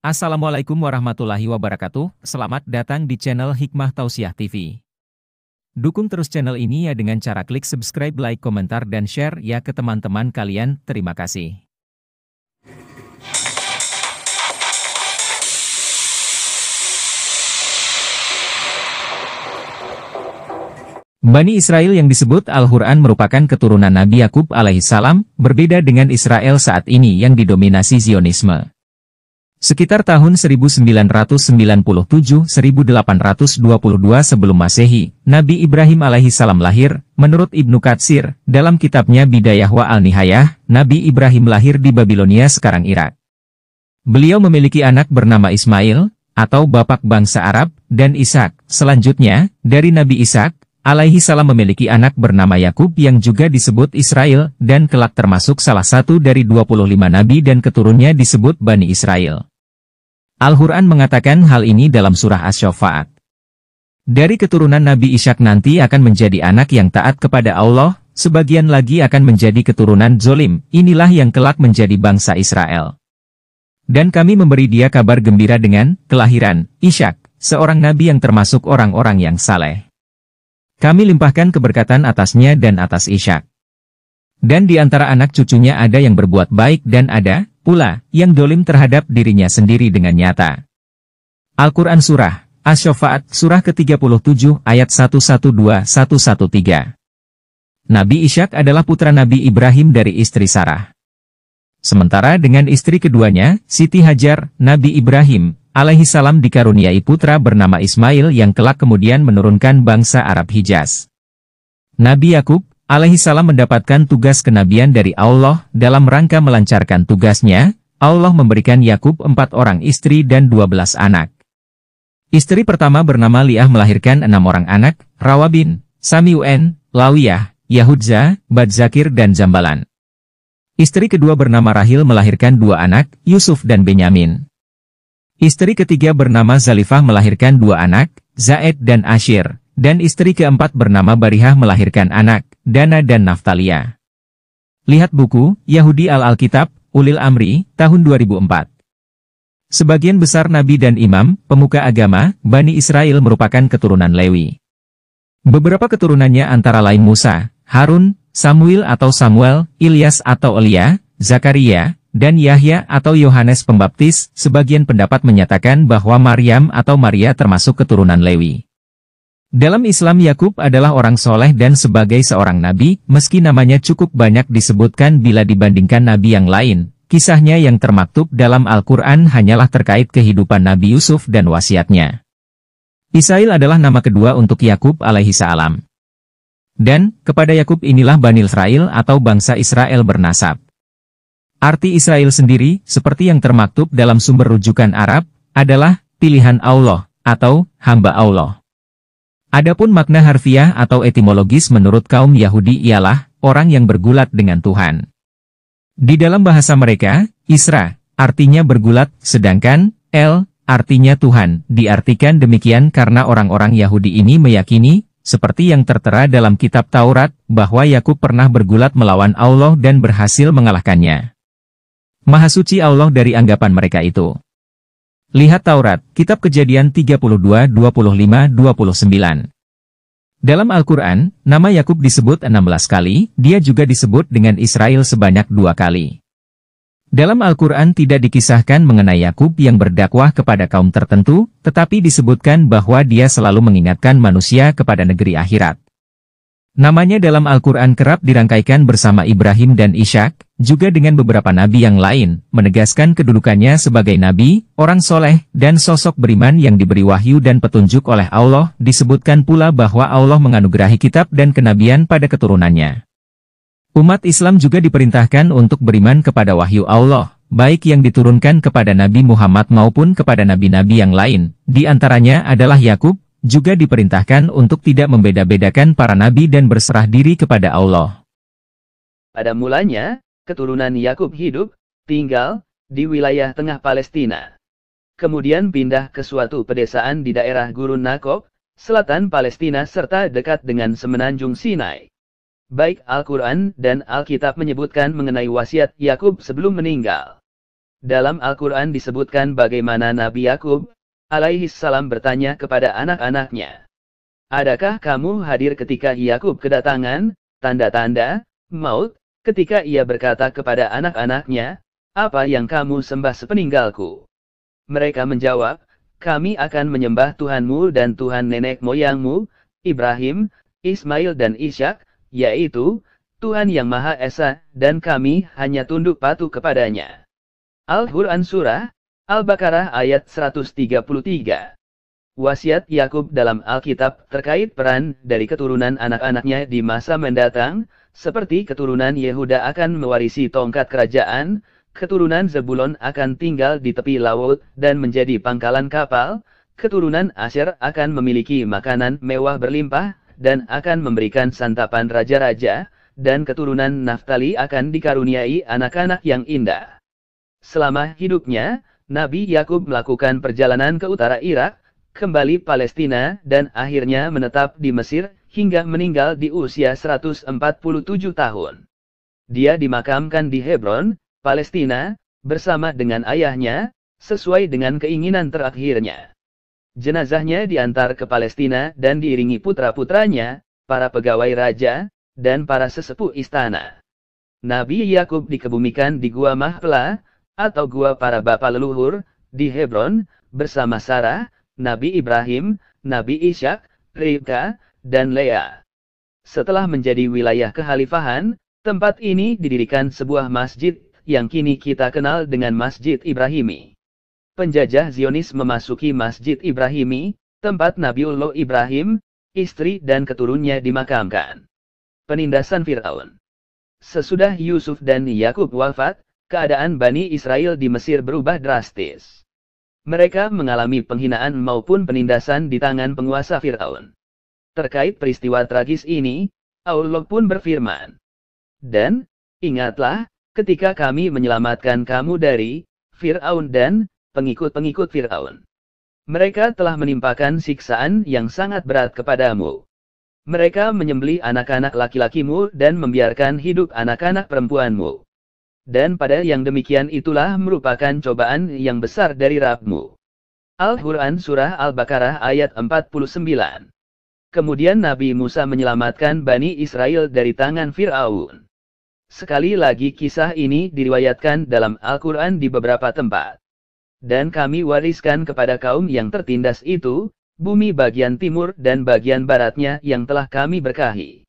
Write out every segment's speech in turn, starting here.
Assalamualaikum warahmatullahi wabarakatuh. Selamat datang di channel Hikmah Tausiah TV. Dukung terus channel ini ya dengan cara klik subscribe, like, komentar, dan share ya ke teman-teman kalian. Terima kasih. Bani Israel yang disebut Al-Quran merupakan keturunan Nabi Yakub alaihissalam, berbeda dengan Israel saat ini yang didominasi Zionisme. Sekitar tahun 1997-1822 sebelum Masehi, Nabi Ibrahim alaihissalam lahir. Menurut Ibnu Katsir, dalam kitabnya Bidayah wa Al-Nihayah, Nabi Ibrahim lahir di Babilonia sekarang Irak. Beliau memiliki anak bernama Ismail, atau bapak bangsa Arab, dan Ishak. Selanjutnya, dari Nabi Ishak alaihissalam memiliki anak bernama Yakub yang juga disebut Israel, dan kelak termasuk salah satu dari 25 nabi dan keturunannya disebut Bani Israel. Al-Quran mengatakan hal ini dalam surah Asy-Syafa'at. Dari keturunan Nabi Ishak nanti akan menjadi anak yang taat kepada Allah, sebagian lagi akan menjadi keturunan zolim, inilah yang kelak menjadi bangsa Israel. Dan kami memberi dia kabar gembira dengan kelahiran Ishak, seorang nabi yang termasuk orang-orang yang saleh. Kami limpahkan keberkatan atasnya dan atas Ishak. Dan di antara anak cucunya ada yang berbuat baik dan ada pula yang dolim terhadap dirinya sendiri dengan nyata. Al-Quran Surah Asy-Syafa'at Surah ke-37 ayat 112-113. Nabi Ishak adalah putra Nabi Ibrahim dari istri Sarah. Sementara dengan istri keduanya, Siti Hajar, Nabi Ibrahim alaihissalam dikaruniai putra bernama Ismail yang kelak kemudian menurunkan bangsa Arab Hijaz. Nabi Yakub alaihissalam mendapatkan tugas kenabian dari Allah. Dalam rangka melancarkan tugasnya, Allah memberikan Yakub 4 orang istri dan 12 anak. Istri pertama bernama Liah melahirkan 6 orang anak, Rawabin, Sami'un, Lawiyah, Yahudza, Badzakir dan Zambalan. Istri kedua bernama Rahil melahirkan 2 anak, Yusuf dan Benyamin. Istri ketiga bernama Zalifah melahirkan 2 anak, Zaid dan Ashir, dan istri keempat bernama Barihah melahirkan anak, Dana dan Naftalia. Lihat buku, Yahudi Al-Alkitab, Ulil Amri, tahun 2004. Sebagian besar nabi dan imam, pemuka agama, Bani Israel merupakan keturunan Lewi. Beberapa keturunannya antara lain Musa, Harun, Samuel atau Samuel, Ilyas atau Elia, Zakaria, dan Yahya atau Yohanes Pembaptis. Sebagian pendapat menyatakan bahwa Maryam atau Maria termasuk keturunan Lewi. Dalam Islam Yakub adalah orang soleh dan sebagai seorang nabi, meski namanya cukup banyak disebutkan bila dibandingkan nabi yang lain, kisahnya yang termaktub dalam Al-Quran hanyalah terkait kehidupan Nabi Yusuf dan wasiatnya. Israil adalah nama kedua untuk Yakub alaihissalam. Dan, kepada Yakub inilah Bani Israil atau bangsa Israel bernasab. Arti Israel sendiri, seperti yang termaktub dalam sumber rujukan Arab, adalah pilihan Allah, atau hamba Allah. Adapun makna harfiah atau etimologis menurut kaum Yahudi ialah orang yang bergulat dengan Tuhan. Di dalam bahasa mereka, Isra artinya bergulat, sedangkan El artinya Tuhan. Diartikan demikian karena orang-orang Yahudi ini meyakini, seperti yang tertera dalam kitab Taurat, bahwa Yakub pernah bergulat melawan Allah dan berhasil mengalahkannya. Maha suci Allah dari anggapan mereka itu. Lihat Taurat, Kitab Kejadian 32-25-29. Dalam Al-Quran, nama Yakub disebut 16 kali, dia juga disebut dengan Israel sebanyak 2 kali. Dalam Al-Quran tidak dikisahkan mengenai Yakub yang berdakwah kepada kaum tertentu, tetapi disebutkan bahwa dia selalu mengingatkan manusia kepada negeri akhirat. Namanya dalam Al-Quran kerap dirangkaikan bersama Ibrahim dan Ishak, juga dengan beberapa nabi yang lain, menegaskan kedudukannya sebagai nabi, orang soleh, dan sosok beriman yang diberi wahyu dan petunjuk oleh Allah. Disebutkan pula bahwa Allah menganugerahi kitab dan kenabian pada keturunannya. Umat Islam juga diperintahkan untuk beriman kepada wahyu Allah, baik yang diturunkan kepada Nabi Muhammad maupun kepada nabi-nabi yang lain, di antaranya adalah Yakub. Juga diperintahkan untuk tidak membeda-bedakan para nabi dan berserah diri kepada Allah. Pada mulanya, keturunan Yakub hidup, tinggal, di wilayah tengah Palestina. Kemudian pindah ke suatu pedesaan di daerah Gurun Nakob, selatan Palestina serta dekat dengan semenanjung Sinai. Baik Al-Quran dan Alkitab menyebutkan mengenai wasiat Yakub sebelum meninggal. Dalam Al-Quran disebutkan bagaimana Nabi Yakub alaihissalam bertanya kepada anak-anaknya, "Adakah kamu hadir ketika Yakub kedatangan tanda-tanda maut?" Ketika ia berkata kepada anak-anaknya, "Apa yang kamu sembah sepeninggalku?" Mereka menjawab, "Kami akan menyembah Tuhanmu dan Tuhan nenek moyangmu, Ibrahim, Ismail dan Ishak, yaitu Tuhan yang Maha Esa, dan kami hanya tunduk patuh kepadanya." Al-Quran Surah Al-Baqarah ayat 133. Wasiat Yakub dalam Alkitab terkait peran dari keturunan anak-anaknya di masa mendatang, seperti keturunan Yehuda akan mewarisi tongkat kerajaan, keturunan Zebulon akan tinggal di tepi laut dan menjadi pangkalan kapal, keturunan Asher akan memiliki makanan mewah berlimpah, dan akan memberikan santapan raja-raja, dan keturunan Naftali akan dikaruniai anak-anak yang indah. Selama hidupnya, Nabi Yakub melakukan perjalanan ke utara Irak, kembali Palestina, dan akhirnya menetap di Mesir, hingga meninggal di usia 147 tahun. Dia dimakamkan di Hebron, Palestina, bersama dengan ayahnya, sesuai dengan keinginan terakhirnya. Jenazahnya diantar ke Palestina dan diiringi putra-putranya, para pegawai raja, dan para sesepuh istana. Nabi Yakub dikebumikan di Gua Mahpela, atau Gua para bapa leluhur, di Hebron, bersama Sarah, Nabi Ibrahim, Nabi Ishak, Ribka, dan Lea. Setelah menjadi wilayah kekhalifahan, tempat ini didirikan sebuah masjid, yang kini kita kenal dengan Masjid Ibrahimi. Penjajah Zionis memasuki Masjid Ibrahimi, tempat Nabiullah Ibrahim, istri dan keturunannya dimakamkan. Penindasan Fir'aun. Sesudah Yusuf dan Yakub wafat, keadaan Bani Israel di Mesir berubah drastis. Mereka mengalami penghinaan maupun penindasan di tangan penguasa Fir'aun. Terkait peristiwa tragis ini, Allah pun berfirman, "Dan, ingatlah, ketika kami menyelamatkan kamu dari Fir'aun dan pengikut-pengikut Fir'aun. Mereka telah menimpakan siksaan yang sangat berat kepadamu. Mereka menyembelih anak-anak laki-lakimu dan membiarkan hidup anak-anak perempuanmu. Dan pada yang demikian itulah merupakan cobaan yang besar dari Rabb-mu." Al-Quran Surah Al-Baqarah ayat 49. Kemudian Nabi Musa menyelamatkan Bani Israel dari tangan Fir'aun. Sekali lagi kisah ini diriwayatkan dalam Al-Quran di beberapa tempat. "Dan kami wariskan kepada kaum yang tertindas itu, bumi bagian timur dan bagian baratnya yang telah kami berkahi.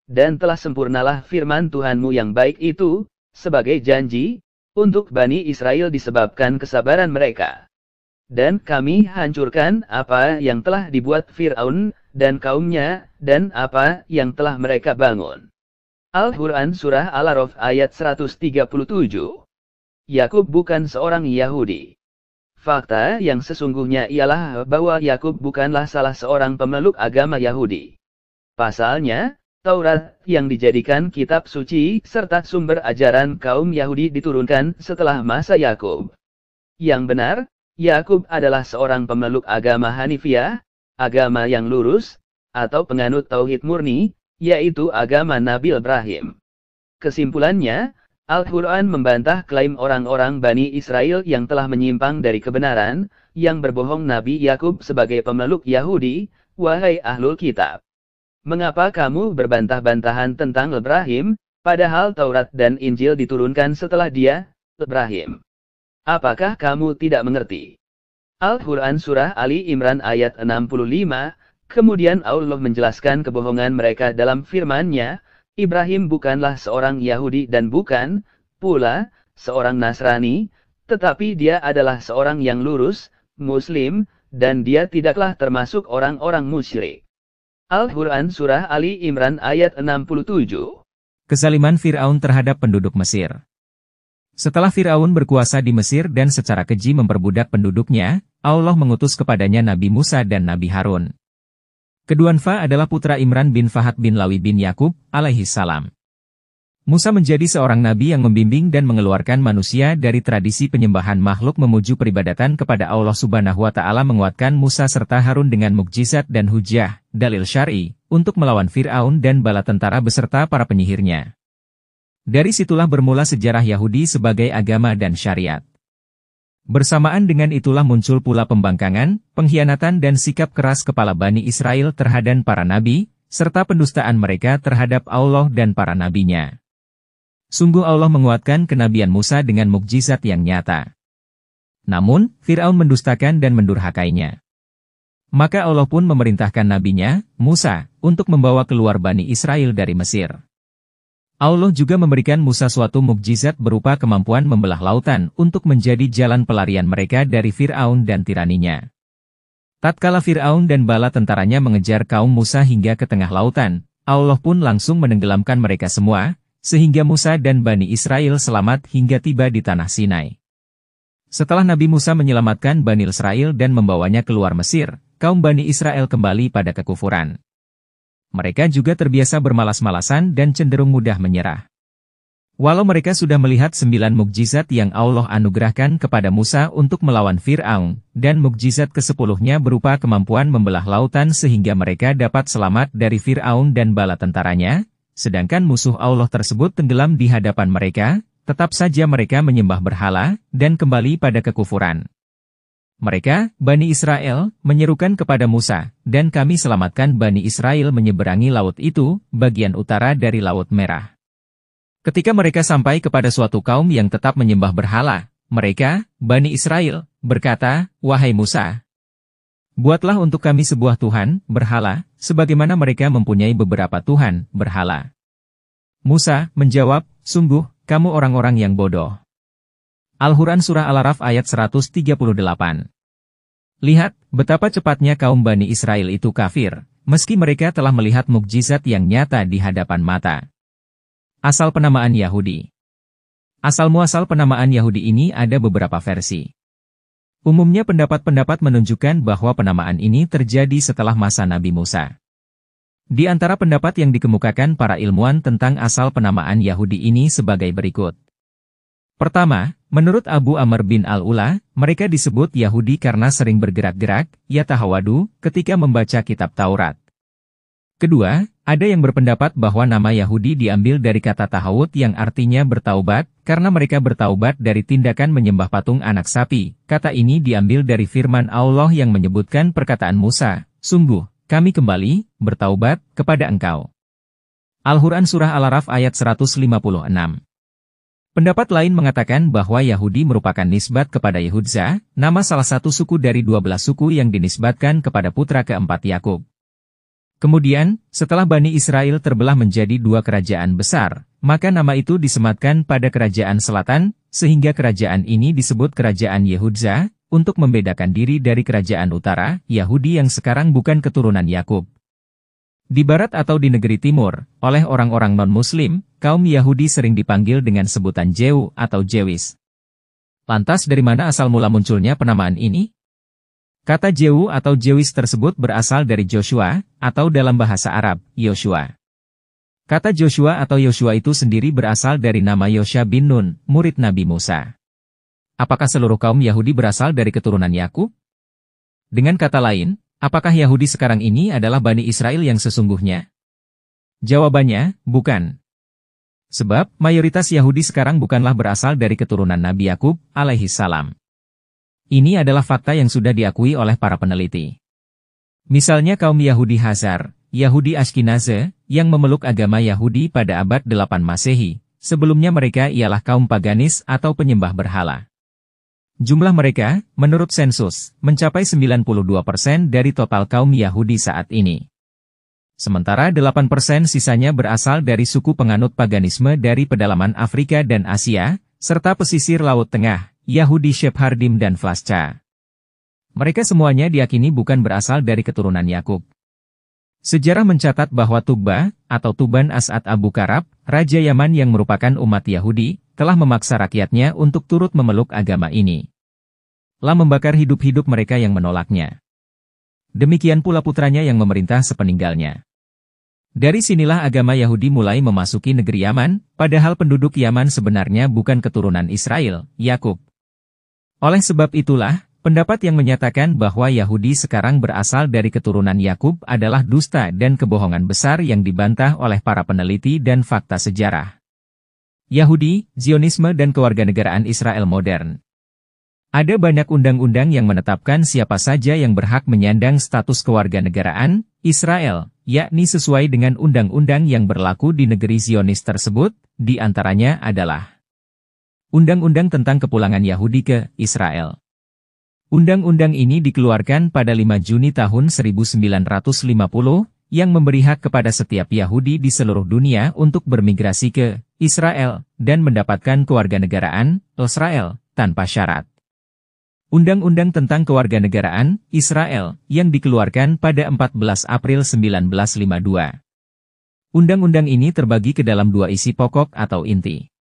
Dan telah sempurnalah firman Tuhanmu yang baik itu, sebagai janji, untuk Bani Israel disebabkan kesabaran mereka. Dan kami hancurkan apa yang telah dibuat Fir'aun dan kaumnya, dan apa yang telah mereka bangun." Al-Quran Surah Al-A'raf ayat 137. Yakub bukan seorang Yahudi. Fakta yang sesungguhnya ialah bahwa Yakub bukanlah salah seorang pemeluk agama Yahudi. Pasalnya, Taurat yang dijadikan kitab suci serta sumber ajaran kaum Yahudi diturunkan setelah masa Yakub. Yang benar, Yakub adalah seorang pemeluk agama Hanifiyah, agama yang lurus, atau penganut tauhid murni, yaitu agama Nabi Ibrahim. Kesimpulannya, Al-Quran membantah klaim orang-orang Bani Israel yang telah menyimpang dari kebenaran, yang berbohong Nabi Yakub sebagai pemeluk Yahudi. "Wahai Ahlul Kitab, mengapa kamu berbantah-bantahan tentang Ibrahim, padahal Taurat dan Injil diturunkan setelah dia, Ibrahim? Apakah kamu tidak mengerti?" Al-Quran Surah Ali Imran ayat 65, kemudian Allah menjelaskan kebohongan mereka dalam firman-Nya, "Ibrahim bukanlah seorang Yahudi dan bukan pula seorang Nasrani, tetapi dia adalah seorang yang lurus, Muslim, dan dia tidaklah termasuk orang-orang musyrik." Al-Quran Surah Ali Imran ayat 67. Kezaliman Fir'aun terhadap penduduk Mesir. Setelah Fir'aun berkuasa di Mesir dan secara keji memperbudak penduduknya, Allah mengutus kepadanya Nabi Musa dan Nabi Harun. Keduanya adalah putra Imran bin Fahad bin Lawi bin Yakub, alaihi salam. Musa menjadi seorang nabi yang membimbing dan mengeluarkan manusia dari tradisi penyembahan makhluk memuju peribadatan kepada Allah Subhanahu wa Ta'ala, menguatkan Musa serta Harun dengan mukjizat dan hujah, dalil syar'i, untuk melawan Fir'aun dan bala tentara beserta para penyihirnya. Dari situlah bermula sejarah Yahudi sebagai agama dan syariat. Bersamaan dengan itulah muncul pula pembangkangan, pengkhianatan dan sikap keras kepala Bani Israel terhadap para nabi, serta pendustaan mereka terhadap Allah dan para nabinya. Sungguh Allah menguatkan kenabian Musa dengan mukjizat yang nyata. Namun, Fir'aun mendustakan dan mendurhakainya. Maka Allah pun memerintahkan nabinya, Musa, untuk membawa keluar Bani Israel dari Mesir. Allah juga memberikan Musa suatu mukjizat berupa kemampuan membelah lautan untuk menjadi jalan pelarian mereka dari Fir'aun dan tiraninya. Tatkala Fir'aun dan bala tentaranya mengejar kaum Musa hingga ke tengah lautan, Allah pun langsung menenggelamkan mereka semua, sehingga Musa dan Bani Israel selamat hingga tiba di tanah Sinai. Setelah Nabi Musa menyelamatkan Bani Israel dan membawanya keluar Mesir, kaum Bani Israel kembali pada kekufuran. Mereka juga terbiasa bermalas-malasan dan cenderung mudah menyerah. Walau mereka sudah melihat 9 mukjizat yang Allah anugerahkan kepada Musa untuk melawan Fir'aun, dan mukjizat ke-10-nya berupa kemampuan membelah lautan sehingga mereka dapat selamat dari Fir'aun dan bala tentaranya, sedangkan musuh Allah tersebut tenggelam di hadapan mereka, tetap saja mereka menyembah berhala, dan kembali pada kekufuran. Mereka, Bani Israel, menyerukan kepada Musa, dan kami selamatkan Bani Israel menyeberangi laut itu, bagian utara dari Laut Merah. Ketika mereka sampai kepada suatu kaum yang tetap menyembah berhala, mereka, Bani Israel, berkata, "Wahai Musa, buatlah untuk kami sebuah Tuhan, berhala, sebagaimana mereka mempunyai beberapa Tuhan, berhala." Musa menjawab, "Sungguh, kamu orang-orang yang bodoh." Al-Quran Surah Al-Araf ayat 138. Lihat, betapa cepatnya kaum Bani Israel itu kafir, meski mereka telah melihat mukjizat yang nyata di hadapan mata. Asal penamaan Yahudi. Asal-muasal penamaan Yahudi ini ada beberapa versi. Umumnya pendapat-pendapat menunjukkan bahwa penamaan ini terjadi setelah masa Nabi Musa. Di antara pendapat yang dikemukakan para ilmuwan tentang asal penamaan Yahudi ini sebagai berikut. Pertama, menurut Abu Amr bin Al-Ula, mereka disebut Yahudi karena sering bergerak-gerak, yatahawadu, ketika membaca kitab Taurat. Kedua, ada yang berpendapat bahwa nama Yahudi diambil dari kata tahawud yang artinya bertaubat, karena mereka bertaubat dari tindakan menyembah patung anak sapi. Kata ini diambil dari firman Allah yang menyebutkan perkataan Musa, "Sungguh, kami kembali, bertaubat, kepada engkau." Al-Quran Surah Al-Araf ayat 156. Pendapat lain mengatakan bahwa Yahudi merupakan nisbat kepada Yehudza, nama salah satu suku dari 12 suku yang dinisbatkan kepada putra keempat Yakub. Kemudian, setelah Bani Israel terbelah menjadi 2 kerajaan besar, maka nama itu disematkan pada kerajaan selatan, sehingga kerajaan ini disebut kerajaan Yehudza, untuk membedakan diri dari kerajaan utara, Yahudi yang sekarang bukan keturunan Yakub. Di barat atau di negeri timur, oleh orang-orang non-muslim, kaum Yahudi sering dipanggil dengan sebutan Jew atau Jewis. Lantas dari mana asal mula munculnya penamaan ini? Kata Jew atau Jewis tersebut berasal dari Joshua, atau dalam bahasa Arab, Yoshua. Kata Joshua atau Yoshua itu sendiri berasal dari nama Yosha bin Nun, murid Nabi Musa. Apakah seluruh kaum Yahudi berasal dari keturunan Yakub? Dengan kata lain, apakah Yahudi sekarang ini adalah Bani Israel yang sesungguhnya? Jawabannya, bukan. Sebab, mayoritas Yahudi sekarang bukanlah berasal dari keturunan Nabi Yakub, alaihi salam. Ini adalah fakta yang sudah diakui oleh para peneliti. Misalnya kaum Yahudi Hazar, Yahudi Ashkenaze, yang memeluk agama Yahudi pada abad 8 Masehi, sebelumnya mereka ialah kaum paganis atau penyembah berhala. Jumlah mereka, menurut sensus, mencapai 92% dari total kaum Yahudi saat ini. Sementara 8% sisanya berasal dari suku penganut paganisme dari pedalaman Afrika dan Asia, serta pesisir Laut Tengah, Yahudi Shephardim dan Flasca. Mereka semuanya diyakini bukan berasal dari keturunan Yakub. Sejarah mencatat bahwa Tubba, atau Tuban As'ad Abu Karab, Raja Yaman yang merupakan umat Yahudi, telah memaksa rakyatnya untuk turut memeluk agama ini. Lah membakar hidup-hidup mereka yang menolaknya. Demikian pula putranya yang memerintah sepeninggalnya. Dari sinilah agama Yahudi mulai memasuki negeri Yaman, padahal penduduk Yaman sebenarnya bukan keturunan Israel, Yakub. Oleh sebab itulah, pendapat yang menyatakan bahwa Yahudi sekarang berasal dari keturunan Yakub adalah dusta dan kebohongan besar yang dibantah oleh para peneliti dan fakta sejarah. Yahudi, Zionisme dan kewarganegaraan Israel modern. Ada banyak undang-undang yang menetapkan siapa saja yang berhak menyandang status kewarganegaraan Israel, yakni sesuai dengan undang-undang yang berlaku di negeri Zionis tersebut, di antaranya adalah Undang-Undang tentang Kepulangan Yahudi ke Israel. Undang-undang ini dikeluarkan pada 5 Juni tahun 1950, yang memberi hak kepada setiap Yahudi di seluruh dunia untuk bermigrasi ke Israel dan mendapatkan kewarganegaraan Israel tanpa syarat. Undang-Undang tentang Kewarganegaraan Israel yang dikeluarkan pada 14 April 1952. Undang-undang ini terbagi ke dalam dua isi pokok atau inti.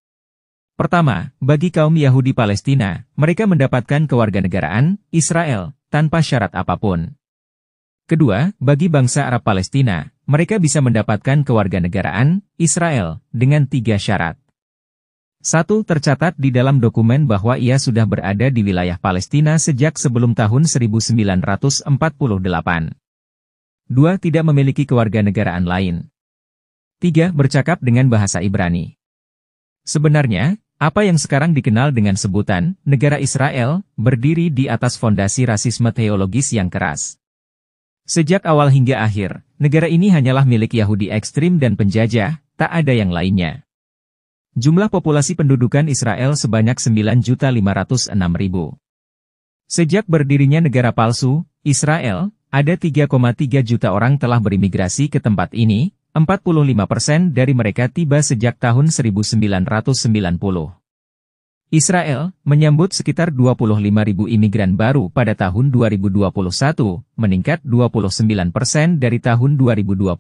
Pertama, bagi kaum Yahudi Palestina, mereka mendapatkan kewarganegaraan Israel tanpa syarat apapun. Kedua, bagi bangsa Arab Palestina, mereka bisa mendapatkan kewarganegaraan Israel dengan 3 syarat. 1. Tercatat di dalam dokumen bahwa ia sudah berada di wilayah Palestina sejak sebelum tahun 1948. 2. Tidak memiliki kewarganegaraan lain. 3. Bercakap dengan bahasa Ibrani. Sebenarnya, apa yang sekarang dikenal dengan sebutan negara Israel berdiri di atas fondasi rasisme teologis yang keras. Sejak awal hingga akhir, negara ini hanyalah milik Yahudi ekstrim dan penjajah, tak ada yang lainnya. Jumlah populasi pendudukan Israel sebanyak 9.506.000. Sejak berdirinya negara palsu, Israel, ada 3,3 juta orang telah berimigrasi ke tempat ini, 45% dari mereka tiba sejak tahun 1990. Israel menyambut sekitar 25.000 imigran baru pada tahun 2021, meningkat 29% dari tahun 2020.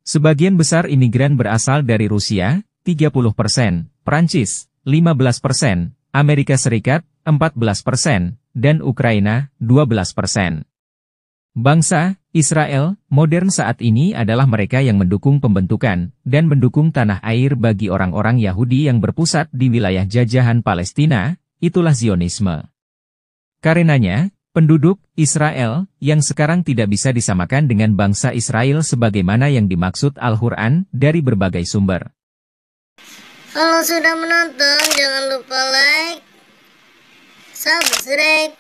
Sebagian besar imigran berasal dari Rusia, 30%, Prancis, 15%, Amerika Serikat, 14%, dan Ukraina, 12%. Bangsa Israel modern saat ini adalah mereka yang mendukung pembentukan dan mendukung tanah air bagi orang-orang Yahudi yang berpusat di wilayah jajahan Palestina, itulah Zionisme. Karenanya, penduduk Israel yang sekarang tidak bisa disamakan dengan bangsa Israel sebagaimana yang dimaksud Al-Quran dari berbagai sumber. Kalau sudah menonton, jangan lupa like, subscribe,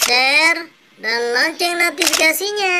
share, dan lonceng notifikasinya.